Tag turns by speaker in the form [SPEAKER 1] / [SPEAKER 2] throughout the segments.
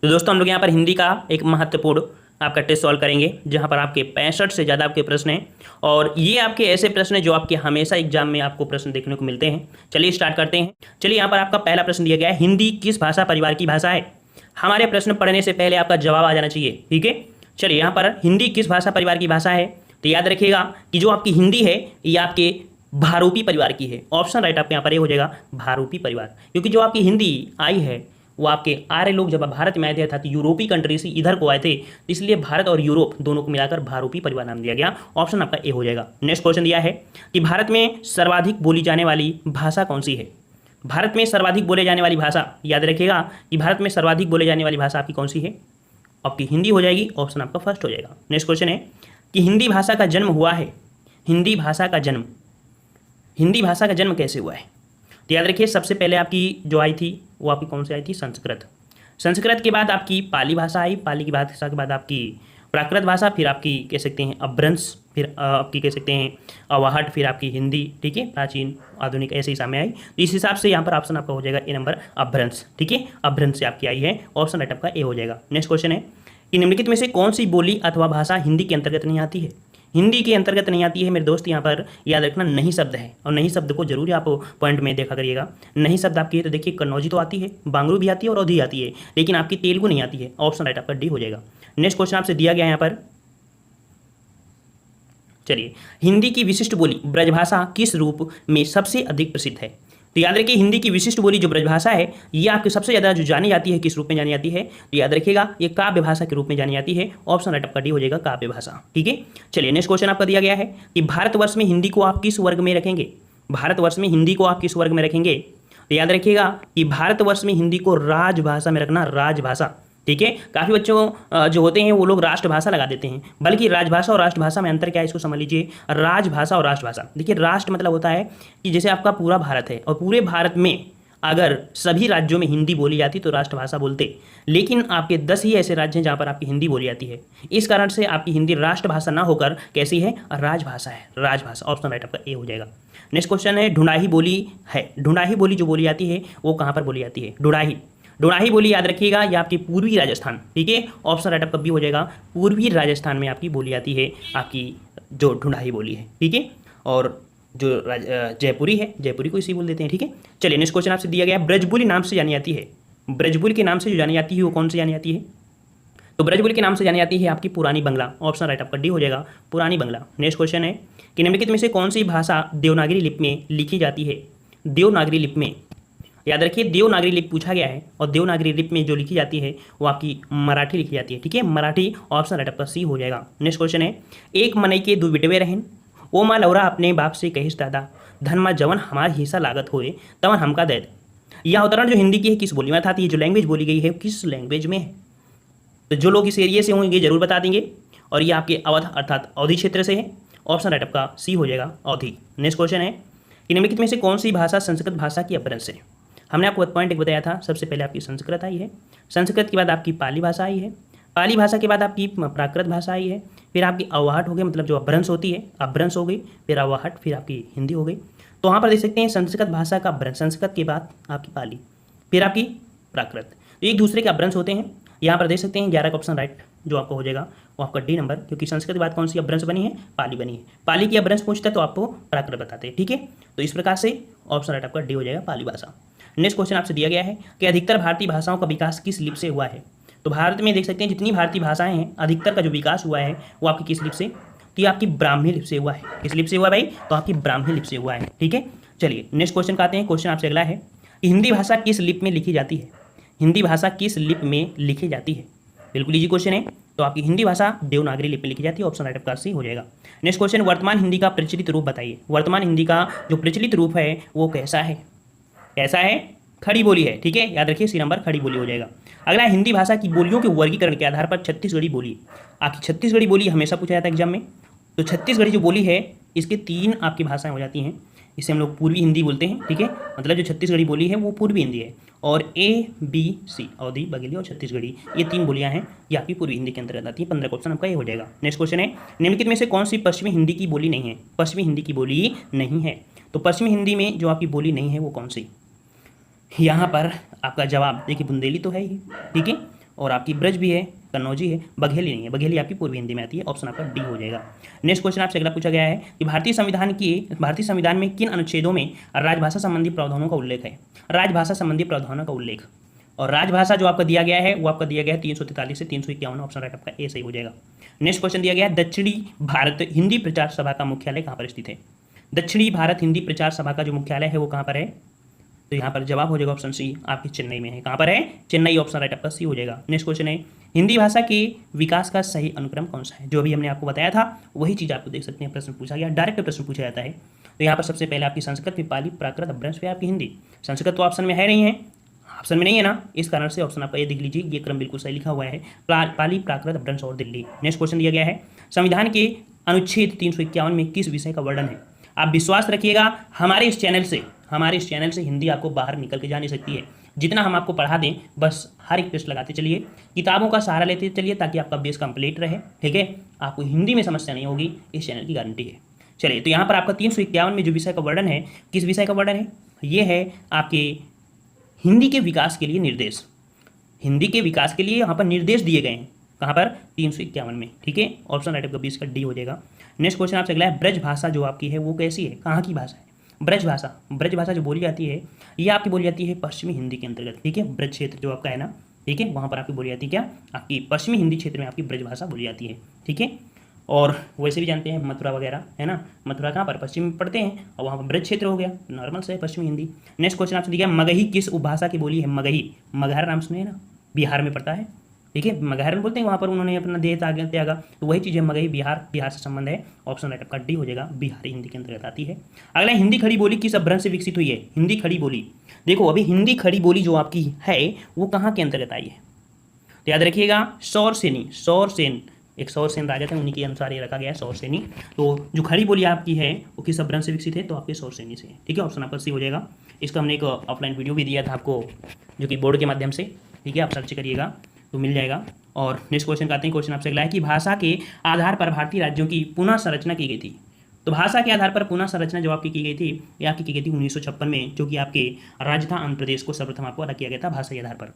[SPEAKER 1] तो दोस्तों हम लोग यहाँ पर हिंदी का एक महत्वपूर्ण आपका टेस्ट सॉल्व करेंगे, जहाँ पर आपके 65 से ज़्यादा आपके प्रश्न हैं और ये आपके ऐसे प्रश्न हैं जो आपके हमेशा एग्जाम में आपको प्रश्न देखने को मिलते हैं। चलिए स्टार्ट करते हैं। चलिए यहाँ पर आपका पहला प्रश्न दिया गया है, हिंदी किस भाषा परिवार की भाषा है। हमारे प्रश्न पढ़ने से पहले आपका जवाब आ जाना चाहिए, ठीक है। चलिए यहाँ पर हिंदी किस भाषा परिवार की भाषा है, तो याद रखिएगा कि जो आपकी हिंदी है ये आपके भारूपी परिवार की है। ऑप्शन राइट आपके यहाँ पर ये हो जाएगा भारूपी परिवार, क्योंकि जो आपकी हिंदी आई है वो आपके आर्य लोग जब भारत में आए थे अर्थात यूरोपीय कंट्री से इधर को आए थे, इसलिए भारत और यूरोप दोनों को मिलाकर भारूपी परिवार नाम दिया गया। ऑप्शन आपका ए हो जाएगा। नेक्स्ट क्वेश्चन दिया है कि भारत में सर्वाधिक बोली जाने वाली भाषा कौन सी है। भारत में सर्वाधिक बोले जाने वाली भाषा, याद रखिएगा कि भारत में सर्वाधिक बोले जाने वाली भाषा आपकी कौन सी है, आपकी हिंदी हो जाएगी। ऑप्शन आपका फर्स्ट हो जाएगा। नेक्स्ट क्वेश्चन है कि हिंदी भाषा का जन्म हुआ है। हिंदी भाषा का जन्म कैसे हुआ है, तो याद रखिए सबसे पहले आपकी जो आई थी वो आपकी कौन सी आई थी, संस्कृत। संस्कृत के बाद आपकी पाली भाषा आई, पाली की भाषा के बाद आपकी प्राकृत भाषा, फिर आपकी कह सकते हैं अपभ्रंश, फिर आपकी कह सकते हैं अवाहट, फिर आपकी हिंदी, ठीक है, प्राचीन आधुनिक ऐसे ही सामने आई। तो इस हिसाब से यहाँ पर ऑप्शन आपका हो जाएगा ए नंबर अपभ्रंश, ठीक है, अपभ्रंश से आपकी आई है। ऑप्शन राइट आपका ए हो जाएगा। नेक्स्ट क्वेश्चन है कि निम्नलिखित में से कौन सी बोली अथवा भाषा हिंदी के अंतर्गत नहीं आती है। हिंदी के अंतर्गत नहीं आती है मेरे दोस्त, यहाँ पर याद रखना नहीं शब्द है और नहीं शब्द को जरूर आप पॉइंट में देखा करिएगा। नहीं शब्द आपकी है तो देखिए कन्नौजी तो आती है, बांग्लू भी आती है और अवधी आती है, लेकिन आपकी तेलुगु नहीं आती है। ऑप्शन राइट आपका डी हो जाएगा। नेक्स्ट क्वेश्चन आपसे दिया गया यहाँ पर, चलिए हिंदी की विशिष्ट बोली ब्रजभाषा किस रूप में सबसे अधिक प्रसिद्ध है। तो याद रखिए हिंदी की विशिष्ट बोली जो ब्रजभाषा है ये आपके सबसे ज़्यादा जो जानी जाती है किस रूप में जानी जाती है, तो याद रखिएगा ये काव्य भाषा के रूप में जानी जाती है। ऑप्शन राइट आपका डी हो जाएगा, काव्य भाषा, ठीक है। चलिए नेक्स्ट क्वेश्चन आपका दिया गया है कि भारतवर्ष में हिंदी को आप किस वर्ग में रखेंगे। भारतवर्ष में हिंदी को आप किस वर्ग में रखेंगे, तो याद रखिएगा कि भारतवर्ष में हिंदी को राजभाषा में रखना, राजभाषा, ठीक है। काफ़ी बच्चों जो होते हैं वो लोग राष्ट्रभाषा लगा देते हैं, बल्कि राजभाषा और राष्ट्रभाषा में अंतर क्या है इसको समझ लीजिए। राजभाषा और राष्ट्रभाषा, देखिए राष्ट्र मतलब होता है कि जैसे आपका पूरा भारत है और पूरे भारत में अगर सभी राज्यों में हिंदी बोली जाती तो राष्ट्रभाषा बोलते, लेकिन आपके 10 ही ऐसे राज्य हैं जहाँ पर आपकी हिंदी बोली जाती है। इस कारण से आपकी हिंदी राष्ट्रभाषा ना होकर कैसी है, राजभाषा है, राजभाषा। ऑप्शन राइट आपका ए हो जाएगा। नेक्स्ट क्वेश्चन है ढूंढाही बोली है। ढूंढाही बोली जो बोली जाती है वो कहाँ पर बोली जाती है, ढूंढाही बोली याद रखिएगा ये आपकी पूर्वी राजस्थान, ठीक है। ऑप्शन राइट आपका बी हो जाएगा, पूर्वी राजस्थान में आपकी बोली आती है आपकी जो ढूंढाही बोली है, ठीक है। और जो जयपुरी है, जयपुरी को इसी बोल देते हैं, ठीक है। चलिए नेक्स्ट क्वेश्चन आपसे दिया गया है ब्रजबुली नाम से जानी जाती है। ब्रजबुली के नाम से जो जानी जाती है वो कौन सी जानी जाती है, तो ब्रजबुली के नाम से जानी जाती है आपकी पुरानी बंगला। ऑप्शन राइट आपका डी हो जाएगा, पुरानी बंगला। नेक्स्ट क्वेश्चन है कि निम्नलिखित में से कौन सी भाषा देवनागरी लिपि में लिखी जाती है। देवनागरी लिपि में, याद रखिए देवनागरी लिपि पूछा गया है और देवनागरी लिपि में जो लिखी जाती है वो आपकी मराठी लिखी जाती है, ठीक है, मराठी। ऑप्शन राइट आपका सी हो जाएगा। नेक्स्ट क्वेश्चन है एक मनई के दो बिटवे रहन, ओ माँ लौरा अपने बाप से कहिस दादा, धन माँ जवन हमार हिस्सा लागत होए तवन हमका दे। यह अवतरण जो हिंदी की है किस बोली में, अर्थात ये जो लैंग्वेज बोली गई है किस लैंग्वेज में है, तो जो लोग इस एरिया से होंगे जरूर बता देंगे। और ये आपके अवध अर्थात अवधी क्षेत्र से है। ऑप्शन राइट आपका सी हो जाएगा, अवधी। नेक्स्ट क्वेश्चन है कि निम्नलिखित में से कौन सी भाषा संस्कृत भाषा की अपभ्रंश है। हमने आपको पॉइंट एक बताया था, सबसे पहले आपकी संस्कृत आई है, संस्कृत के बाद आपकी पाली भाषा आई है, पाली भाषा के बाद आपकी प्राकृत भाषा आई है, फिर आपकी अवाहट हो गई, मतलब जो अपभ्रंश होती है अपभ्रंश हो गई, फिर अवाहट, फिर आपकी हिंदी हो गई। तो वहाँ पर देख सकते हैं संस्कृत भाषा का अपभ्रंश, संस्कृत के बाद आपकी पाली, फिर आपकी प्राकृत, तो एक दूसरे के अपभ्रंश होते हैं। यहाँ पर देख सकते हैं 11 का ऑप्शन राइट जो आपको हो जाएगा वो आपका डी नंबर, क्योंकि संस्कृत के बाद कौन सी अपभ्रंश बनी है, पाली बनी है। पाली की अपभ्रंश पूछता है तो आपको प्राकृत बताते हैं, ठीक है। तो इस प्रकार से ऑप्शन राइट आपका डी हो जाएगा, पाली भाषा। नेक्स्ट क्वेश्चन आपसे दिया गया है कि अधिकतर भारतीय भाषाओं का विकास किस लिपि से हुआ है। तो भारत में देख सकते हैं जितनी भारतीय भाषाएं हैं अधिकतर का जो विकास हुआ है वो आपकी किस लिपि से, तो ये आपकी ब्राह्मी लिपि से हुआ है। किस लिपि से हुआ भाई, तो आपकी ब्राह्मी लिपि से हुआ है, ठीक है। चलिए नेक्स्ट क्वेश्चन का आते हैं। क्वेश्चन आपसे अगला है कि हिंदी भाषा किस लिपि में लिखी जाती है। हिंदी भाषा किस लिपि में लिखी जाती है, बिल्कुल इजी क्वेश्चन है। तो आपकी हिंदी भाषा देवनागरी लिपि में लिखी जाती है। ऑप्शन राइट आपका सी हो जाएगा। नेक्स्ट क्वेश्चन वर्तमान हिंदी का प्रचलित रूप बताइए। वर्तमान हिंदी का जो प्रचलित रूप है वो कैसा है, कैसा है, खड़ी बोली है, ठीक है। याद रखिए सी नंबर खड़ी बोली हो जाएगा। अगला हिंदी भाषा की बोलियों के वर्गीकरण के आधार पर छत्तीसगढ़ी बोली। आपकी छत्तीसगढ़ी बोली हमेशा पूछा जाता है एग्जाम में, तो छत्तीसगढ़ी जो बोली है इसके 3 आपकी भाषाएं हो जाती हैं। इसे हम लोग पूर्वी हिंदी बोलते हैं, ठीक है, मतलब जो छत्तीसगढ़ी बोली है वो पूर्वी हिंदी है। और ABC अवधी, बघेली और छत्तीसगढ़ी ये 3 बोलियां हैं, ये आपकी पूर्वी हिंदी के अंतर्गत आती है। 15 का ऑप्शन आपका ये हो जाएगा। नेक्स्ट क्वेश्चन है निम्नलिखित में से कौन सी पश्चिमी हिंदी की बोली नहीं है। पश्चिमी हिंदी की बोली नहीं है, तो पश्चिमी हिंदी में जो आपकी बोली नहीं है वो कौन सी, यहाँ पर आपका जवाब देखिए बुंदेली तो है ही, ठीक है, और आपकी ब्रज भी है, कन्नौजी है, बघेली नहीं है, बघेली आपकी पूर्वी हिंदी में आती है। ऑप्शन आपका डी हो जाएगा। नेक्स्ट क्वेश्चन आपसे अगला पूछा गया है कि भारतीय संविधान में किन अनुच्छेदों में राजभाषा संबंधी प्रावधानों का उल्लेख है। राजभाषा संबंधी प्रावधानों का उल्लेख, और राजभाषा जो आपका दिया गया है वो आपका दिया गया है 343 से 351। ऑप्शन राइट आपका ए सही हो जाएगा। नेक्स्ट क्वेश्चन दिया गया है दक्षिणी भारत हिंदी प्रचार सभा का मुख्यालय कहाँ पर स्थित है। दक्षिणी भारत हिंदी प्रचार सभा का जो मुख्यालय है वो कहाँ पर है, तो यहाँ पर जवाब हो जाएगा ऑप्शन सी, आपकी चेन्नई में है। कहाँ पर है, चेन्नई। ऑप्शन राइट आपका सी हो जाएगा। नेक्स्ट क्वेश्चन है हिंदी भाषा के विकास का सही अनुक्रम कौन सा है। जो अभी हमने आपको बताया था वही चीज़ आपको देख सकते हैं, प्रश्न पूछा गया, डायरेक्ट प्रश्न पूछा जाता है। तो यहाँ पर सबसे पहले आपकी संस्कृत, फिर पाली, प्राकृत, अपभ्रंश, फिर आपकी हिंदी। संस्कृत तो ऑप्शन में है नहीं है, ऑप्शन में नहीं है ना, इस कारण से ऑप्शन आपका ये देख लीजिए, ये क्रम बिल्कुल सही लिखा हुआ है, पाली, प्राकृत, अपभ्रंश और दिल्ली। नेक्स्ट क्वेश्चन दिया गया है संविधान के अनुच्छेद 351 में किस विषय का वर्णन है। आप विश्वास रखिएगा हमारे इस चैनल से हिंदी आपको बाहर निकल के जा नहीं सकती है। जितना हम आपको पढ़ा दें बस हर एक टेस्ट लगाते चलिए, किताबों का सहारा लेते चलिए ताकि आपका बेस कंप्लीट रहे। ठीक है, आपको हिंदी में समस्या नहीं होगी, इस चैनल की गारंटी है। चलिए, तो यहाँ पर आपका 351 में जो विषय का वर्णन है, किस विषय का वर्णन है, ये है आपके हिंदी के विकास के लिए निर्देश। हिंदी के विकास के लिए यहाँ पर निर्देश दिए गए हैं, कहाँ पर, 351 में। ठीक है, ऑप्शन राइट आपका 20 का डी हो जाएगा। नेक्स्ट क्वेश्चन आपसे अगला है ब्रज भाषा जो आपकी है वो कैसी है, कहाँ की भाषा है। ब्रज भाषा जो बोली जाती है ये आपकी बोली जाती है पश्चिमी हिंदी के अंतर्गत। ठीक है, ब्रज क्षेत्र जो आपका है ना, ठीक है, वहाँ पर आपकी बोली जाती है क्या, आपकी पश्चिमी हिंदी क्षेत्र में आपकी ब्रज भाषा बोली जाती है। ठीक है, और वैसे भी जानते हैं मथुरा वगैरह है ना, मथुरा कहाँ पर, पश्चिम में पढ़ते हैं, और वहाँ पर ब्रज क्षेत्र हो गया, नॉर्मल से पश्चिमी हिंदी। नेक्स्ट क्वेश्चन आपसे दिया मगही किस उपभाषा की बोली है। मगही, मगहर नाम सुने ना, बिहार में पड़ता है। ठीक है, मगहर बोलते हैं, वहाँ पर उन्होंने अपना देह त्यागा, तो वही चीज़ है मगही, बिहार से संबंध है। ऑप्शन राइट आपका डी हो जाएगा, बिहारी हिंदी के अंतर्गत आती है। अगला हिंदी खड़ी बोली किस अपभ्रंश से विकसित हुई है। हिंदी खड़ी बोली, देखो अभी हिंदी खड़ी बोली जो आपकी है वो कहाँ के अंतर्गत आई है, तो याद रखिएगा सौरसेन, एक सौरसेन राजा थे, उन्हीं के अनुसार ये रखा गया है सौरसेनी। तो जो खड़ी बोली आपकी है वो किस अपभ्रंश से विकसित है, तो आपके सौरसेनी से। ठीक है, ऑप्शन आपका सी हो जाएगा। इसका हमने एक ऑफलाइन वीडियो भी दिया था आपको, जो कि बोर्ड के माध्यम से, ठीक है, आप सर्च करिएगा तो मिल जाएगा। और नेक्स्ट क्वेश्चन आते हैं, क्वेश्चन आपसे अगला है कि भाषा के आधार पर भारतीय राज्यों की पुनः संरचना की गई थी। तो भाषा के आधार पर पुनः संरचना जो आपकी की गई थी, ये आपकी की गई थी 1956 में, जो कि आपके राज्य था आंध्र प्रदेश को सर्वप्रथम आपको अलग किया गया था भाषा के आधार पर।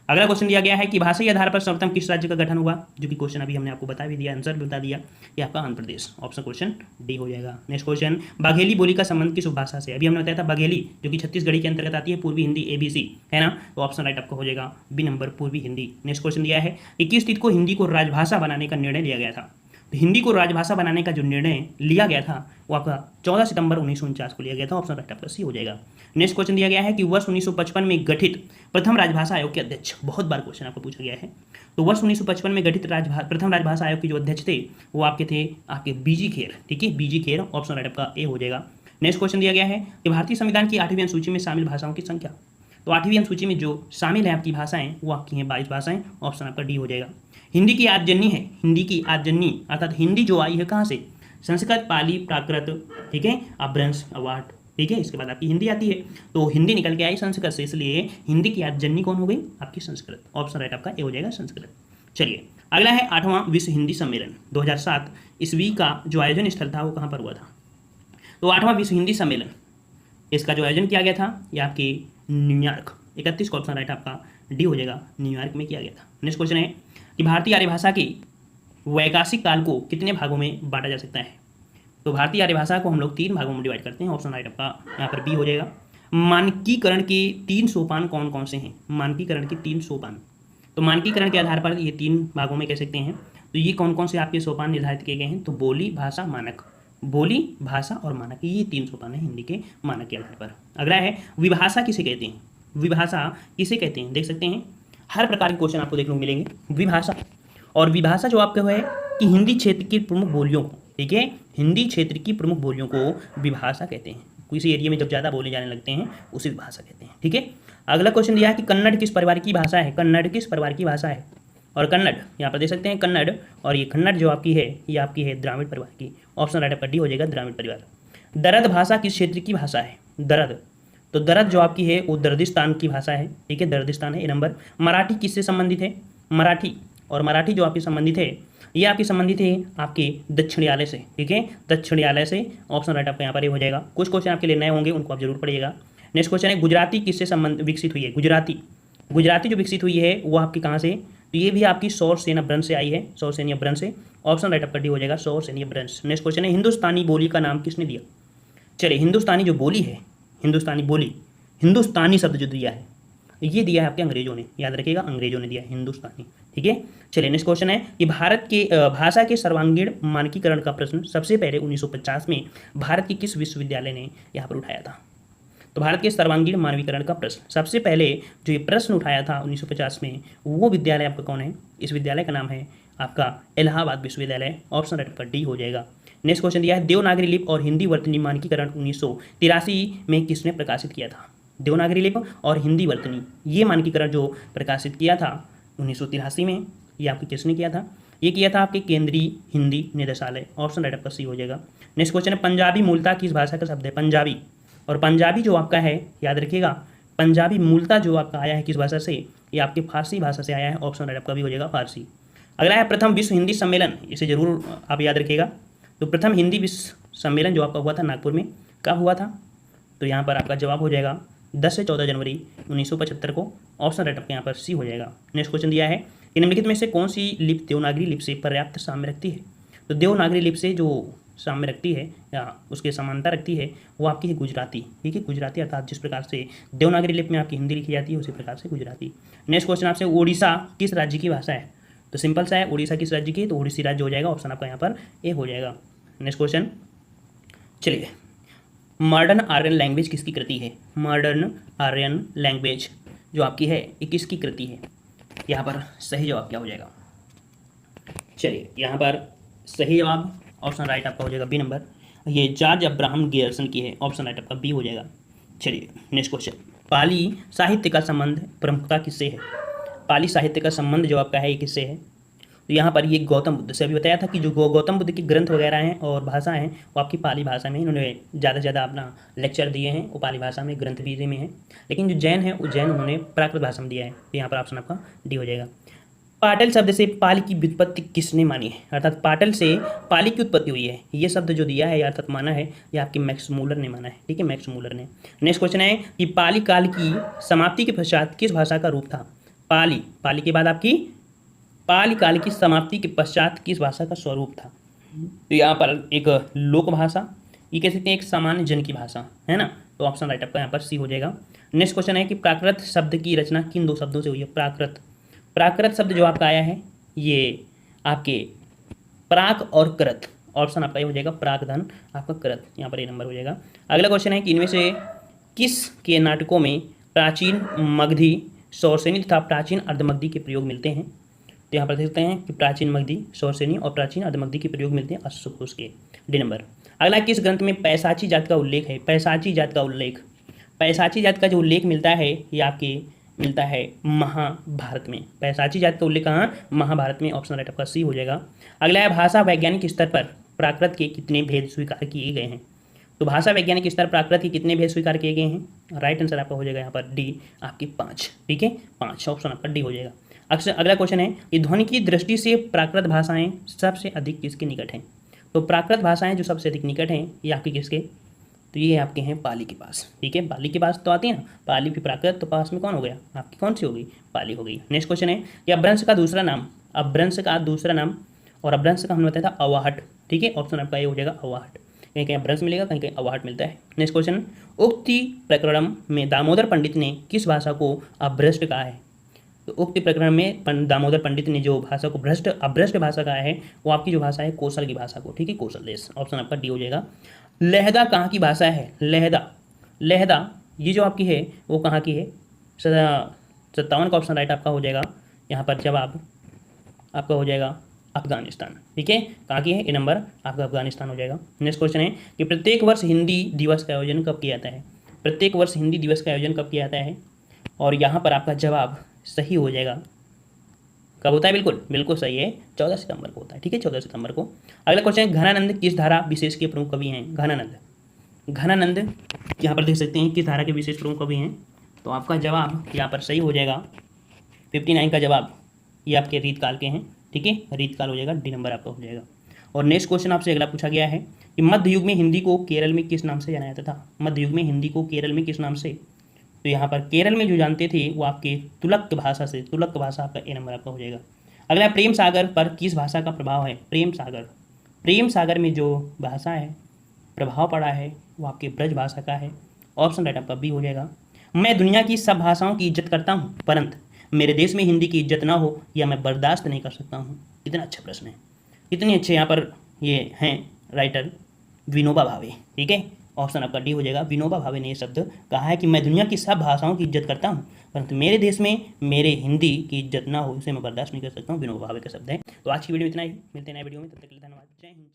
[SPEAKER 1] अगला क्वेश्चन दिया गया है कि भाषा के आधार पर सर्वप्रथम किस राज्य का गठन हुआ, जो कि क्वेश्चन अभी हमने आपको बता भी दिया, आंसर भी बता दिया, ये आपका Andhra Pradesh. Option question D हो जाएगा। नेक्स्ट क्वेश्चन बाघेली बोली का संबंध किस उपभाषा से, अभी हमने बताया था बघेली जो कि छत्तीसगढ़ी के अंतर्गत आती है, पूर्वी हिंदी ABC है ना, तो ऑप्शन राइट आपका हो जाएगा बी नंबर, पूर्वी हिंदी। नेक्स्ट क्वेश्चन दिया है कि किस तिथि को हिंदी को राजभाषा बनाने का निर्णय लिया गया था। तो हिंदी को राजभाषा बनाने का जो निर्णय लिया गया था वो आपका 14 सितंबर 1949 को लिया गया था। ऑप्शन राइट आपका सी हो जाएगा। नेक्स्ट क्वेश्चन दिया गया है कि वर्ष 1955 में गठित प्रथम राजभाषा आयोग के अध्यक्ष, बहुत बार क्वेश्चन आपको पूछा गया है, तो वर्ष 1955 में गठित प्रथम राजभाषा आयोग के जो अध्यक्ष थे वो आपके थे आपके बीजी खेर। ठीक है, बीजी खेर। ऑप्शन राइट आपका ए हो जाएगा। नेक्स्ट क्वेश्चन दिया गया है कि भारतीय संविधान की 8वीं अनुसूची में शामिल भाषाओं की संख्या। तो 8वीं अनुसूची में जो शामिल है आपकी भाषाएं वो आपकी हैं 22 भाषाएं। ऑप्शन आपका डी हो जाएगा। हिंदी की आदजन्नी है, हिंदी की आदजन्नी अर्थात हिंदी जो आई है कहाँ से, संस्कृत, पाली, प्राकृत, ठीक है, अपभ्रंश, अवार्ड, ठीक है, इसके बाद आपकी हिंदी आती है, तो हिंदी निकल के आई संस्कृत से, इसलिए हिंदी की आदजन्नी कौन हो गई, आपकी संस्कृत। ऑप्शन राइट आपका ए हो जाएगा, संस्कृत। चलिए अगला है 8वां विश्व हिंदी सम्मेलन 2007 ईस्वी का जो आयोजन स्थल था वो कहाँ पर हुआ था। तो 8वां विश्व हिंदी सम्मेलन, इसका जो आयोजन किया गया था ये आपके न्यूयॉर्क, 31 का ऑप्शन राइट आपका डी हो जाएगा, न्यूयॉर्क में किया गया था। नेक्स्ट क्वेश्चन है कि भारतीय आर्य भाषा के वैकासिक काल को कितने भागों में बांटा जा सकता है। तो भारतीय आर्य भाषा को हम लोग 3 भागों में डिवाइड करते हैं। ऑप्शन राइट आपका यहाँ पर बी हो जाएगा। मानकीकरण के 3 सोपान कौन कौन से हैं, मानकीकरण के 3 सोपान, तो मानकीकरण के आधार पर ये 3 भागों में कह सकते हैं। तो ये कौन कौन से आपके सोपान निर्धारित किए गए हैं, तो बोली, भाषा, मानक, बोली, भाषा और मानक, ये 3 सोपान है हिंदी के मानक के आधार पर। अगला है विभाषा किसे कहते हैं, विभाषा किसे कहते हैं, देख सकते हैं हर प्रकार के क्वेश्चन आपको देखने को मिलेंगे। विभाषा, और विभाषा जो आपका है कि हिंदी क्षेत्र की प्रमुख बोलियों को, ठीक है, हिंदी क्षेत्र की प्रमुख बोलियों को विभाषा कहते हैं। किसी एरिया में जब ज़्यादा बोले जाने लगते हैं उसे विभाषा कहते हैं। ठीक है, अगला क्वेश्चन दिया है कि कन्नड़ किस परिवार की भाषा है, कन्नड़ किस परिवार की भाषा है, और कन्नड़ यहाँ पर देख सकते हैं कन्नड़, और ये कन्नड़ जो आपकी है ये आपकी है द्राविड़ परिवार की। ऑप्शन राइट आपका डी हो जाएगा, द्राविड़ परिवार। दरद भाषा किस क्षेत्र की भाषा है, दरद, तो दरद जो आपकी है वो दर्दिस्तान की भाषा है। ठीक है, दर्दिस्तान है, ए नंबर। मराठी किससे संबंधित है, मराठी, और मराठी जो आपकी संबंधित है ये आपकी संबंधित है आपके दक्षिणालय से। ठीक है, दक्षिणालय से। ऑप्शन राइट आपका यहाँ पर ये हो जाएगा। कुछ क्वेश्चन आपके लिए नए होंगे, उनको आप जरूर पढ़िएगा। नेक्स्ट क्वेश्चन है गुजराती किससे संबंध विकसित हुई है, गुजराती, गुजराती जो विकसित हुई है वो आपकी कहाँ से, तो ये भी आपकी सौरसेन अपभ्रंश से आई है, सौरसेनी अपभ्रंश से। ऑप्शन राइट आपका डी हो जाएगा, सौरसेनी अपभ्रंश। नेक्स्ट क्वेश्चन है, हिंदुस्तानी बोली का नाम किसने दिया? चलिए, हिंदुस्तानी जो बोली है, हिंदुस्तानी बोली, हिंदुस्तानी शब्द जो दिया है ये दिया है आपके अंग्रेजों ने, याद रखिएगा अंग्रेजों ने दिया है हिंदुस्तानी। ठीक है, चलिए नेक्स्ट क्वेश्चन है कि भारत के भाषा के सर्वांगीण मानकीकरण का प्रश्न सबसे पहले 1950 में भारत के किस विश्वविद्यालय ने यहाँ पर उठाया था? तो भारत के सर्वांगीण मानवीकरण का प्रश्न सबसे पहले जो ये प्रश्न उठाया था 1950 में, वो विद्यालय आपका कौन है? इस विद्यालय का नाम है आपका इलाहाबाद विश्वविद्यालय। ऑप्शन राइट आपका डी हो जाएगा। नेक्स्ट क्वेश्चन दिया है, देवनागरी लिपि और हिंदी वर्तनी मानकीकरण 1983 में किसने प्रकाशित किया था? देवनागरी लिपि और हिंदी वर्तनी ये मानकीकरण जो प्रकाशित किया था 1983 में, ये आपके किसने किया था? ये किया था आपके केंद्रीय हिंदी निदेशालय। ऑप्शन राइट आपका सी हो जाएगा। नेक्स्ट क्वेश्चन है, पंजाबी मूलतः किस भाषा का शब्द है? पंजाबी, और पंजाबी जो आपका है याद रखिएगा, पंजाबी मूलतः जो आपका आया है किस भाषा से? ये आपके फारसी भाषा से आया है। ऑप्शन राइट आपका भी हो जाएगा फारसी। अगला है प्रथम विश्व हिंदी सम्मेलन, इसे जरूर आप याद रखिएगा। तो प्रथम हिंदी विश्व सम्मेलन जो आपका हुआ था नागपुर में, कब हुआ था? तो यहाँ पर आपका जवाब हो जाएगा 10 से 14 जनवरी 1975 को। ऑप्शन राइट आपके यहाँ पर सी हो जाएगा। नेक्स्ट क्वेश्चन दिया है कि निम्नलिखित में से कौन सी लिपि देवनागरी लिपि से पर्याप्त साम्य रखती है? तो देवनागरी लिपि से जो साम्य रखती है या उसके समानता रखती है वो आपकी है गुजराती। ठीक है, गुजराती अर्थात जिस प्रकार से देवनागरी लिपि में आपकी हिंदी लिखी जाती है उसी प्रकार से गुजराती। नेक्स्ट क्वेश्चन आपसे, उड़ीसा किस राज्य की भाषा है? तो सिंपल सा है, उड़ीसा किस राज्य की? तो उड़ीसी राज्य हो जाएगा। ऑप्शन आपका यहाँ पर ए हो जाएगा। नेक्स्ट क्वेश्चन, चलिए, मॉडर्न आर्यन लैंग्वेज किसकी कृति है? मॉडर्न आर्यन लैंग्वेज जो आपकी है ये किसकी कृति है? यहाँ पर सही जवाब क्या हो जाएगा? चलिए, यहाँ पर सही जवाब ऑप्शन राइट आपका हो जाएगा बी नंबर, ये जॉर्ज अब्राहम गियर्सन की है। ऑप्शन राइट आपका बी हो जाएगा। चलिए नेक्स्ट क्वेश्चन, पाली साहित्य का संबंध प्रमुखता किससे है? पाली साहित्य का संबंध जो आपका है ये किससे है? तो यहाँ पर ये गौतम बुद्ध से, अभी बताया था कि जो गौतम बुद्ध के ग्रंथ वगैरह हैं और भाषा हैं वो आपकी पाली भाषा में, इन्होंने ज़्यादा से ज़्यादा अपना लेक्चर दिए हैं वो पाली भाषा में, ग्रंथ भी में है। लेकिन जो जैन है वो जैन उन्होंने प्राकृत भाषा में दिया है। तो यहाँ पर ऑप्शन आपका डी हो जाएगा। पाटल शब्द से पाली की व्युत्पत्ति किसने मानी है? अर्थात पाटल से पाली की उत्पत्ति हुई है, ये शब्द जो दिया है अर्थात माना है ये आपके मैक्स मूलर ने माना है। ठीक है, मैक्स मूलर ने। नेक्स्ट क्वेश्चन है कि पाली काल की समाप्ति के पश्चात किस भाषा का रूप था? पाली के बाद आपकी पाली काल की समाप्ति के पश्चात किस भाषा का स्वरूप था? तो यहाँ पर एक लोक भाषा, ये कह सकते हैं एक सामान्य जन की भाषा, है ना। तो ऑप्शन राइट आपका यहाँ पर सी हो जाएगा। नेक्स्ट क्वेश्चन है कि प्राकृत शब्द की रचना किन दो शब्दों से हुई है? प्राकृत शब्द जो आपका आया है ये आपके प्राक और कृत, ऑप्शन आपका ये हो जाएगा प्राक धन आपका कृत, यहाँ पर ये नंबर हो जाएगा। अगला क्वेश्चन है कि इनमें से किस के नाटकों में प्राचीन मगधी, सौरसेनी तथा प्राचीन अर्धमगधी के प्रयोग मिलते हैं? तो यहाँ पर देख सकते हैं कि प्राचीन मगधी, सौरसेनी और प्राचीन अर्धमगधी के प्रयोग मिलते हैं अश्वघोष के, डी नंबर। अगला, किस ग्रंथ में पैसाची जात का उल्लेख है? पैसाची जात का जो उल्लेख मिलता है ये आपके मिलता है महाभारत में। पैसाची जात का उल्लेख कहाँ? महाभारत में। ऑप्शन राइट आपका सी हो जाएगा। अगला है, भाषा वैज्ञानिक स्तर पर प्राकृत के कितने भेद स्वीकार किए गए हैं? तो भाषा वैज्ञानिक स्तर प्राकृत के कितने भेद स्वीकार किए गए हैं? राइट आंसर आपका हो जाएगा यहाँ पर डी, आपकी 5। ठीक है, 5 ऑप्शन आपका डी हो जाएगा। अगला क्वेश्चन है कि ध्वनि की दृष्टि से प्राकृत भाषाएं सबसे अधिक किसके निकट हैं? तो प्राकृत भाषाएं जो सबसे अधिक निकट हैं ये आपके किसके? तो ये आपके हैं पाली के पास। ठीक है, पाली के पास तो आती है ना, पाली भी प्राकृत, तो पास में कौन हो गया? आपकी कौन सी हो गई? पाली हो गई। नेक्स्ट क्वेश्चन है कि अपभ्रंश का दूसरा नाम, और अपभ्रंश का हमने बताया था अवाहट। ठीक है, ऑप्शन आपका ये हो जाएगा अवाहट। कहीं कहीं अपभ्रंश मिलेगा, कहीं कहीं अवाहट मिलता है। नेक्स्ट क्वेश्चन, उक्ति प्रकरण में दामोदर पंडित ने किस भाषा को अभ्रष्ट कहा है? तो उक्ति प्रकरण में दामोदर पंडित ने जो भाषा को अभ्रष्ट भाषा कहा है वो आपकी जो भाषा है कौशल की भाषा को। ठीक है, कौशल देश, ऑप्शन आपका डी हो जाएगा। लहदा कहाँ की भाषा है? लहदा ये जो आपकी है वो कहाँ की है? 57 का ऑप्शन राइट आपका हो जाएगा। यहाँ पर जवाब आपका हो जाएगा अफगानिस्तान। ठीक है, कहाँ की है? ये नंबर आपका अफगानिस्तान हो जाएगा। नेक्स्ट क्वेश्चन है कि प्रत्येक वर्ष हिंदी दिवस का आयोजन कब किया जाता है? प्रत्येक वर्ष हिंदी दिवस का आयोजन कब किया जाता है? और यहाँ पर आपका जवाब सही हो जाएगा। कब होता है? बिल्कुल सही है, 14 सितंबर को होता है। ठीक है, 14 सितंबर को। अगला क्वेश्चन है, घनानंद किस धारा विशेष के प्रमुख कवि हैं? घनानंद यहाँ पर देख सकते हैं किस धारा के विशेष प्रमुख कवि हैं। तो आपका जवाब यहाँ पर सही हो जाएगा। 59 का जवाब ये आपके रीतकाल के हैं। ठीक है, रीतकाल हो जाएगा, डी नंबर आपका हो जाएगा। और नेक्स्ट क्वेश्चन आपसे अगला पूछा गया है कि मध्य युग में हिंदी को केरल में किस नाम से जाना जाता था? मध्य युग में हिंदी को केरल में किस नाम से? तो यहाँ पर केरल में जो जानते थे वो आपके तुलक भाषा से, तुलक भाषा आपका ए नंबर आपका हो जाएगा। अगला प्रेम सागर पर किस भाषा का प्रभाव है? प्रेम सागर, प्रेम सागर में जो भाषा है प्रभाव पड़ा है वो आपके ब्रज भाषा का है। ऑप्शन राइट आपका बी हो जाएगा। मैं दुनिया की सब भाषाओं की इज्जत करता हूँ परंतु मेरे देश में हिंदी की इज्जत ना हो या मैं बर्दाश्त नहीं कर सकता हूँ। कितना अच्छा प्रश्न है, कितने अच्छे यहाँ पर ये हैं राइटर विनोबा भावे। ठीक है, ऑप्शन आपका डी हो जाएगा। विनोबा भावे ने ये शब्द कहा है कि मैं दुनिया की सब भाषाओं की इज्जत करता हूँ परंतु मेरे देश में मेरे हिंदी की इज्जत ना हो इसे मैं बर्दाश्त नहीं कर सकता हूँ। विनोबा भावे का शब्द है। तो आज की वीडियो में इतना ही, मिलते हैं नए वीडियो में, तब तक के लिए धन्यवाद। जय हिंद।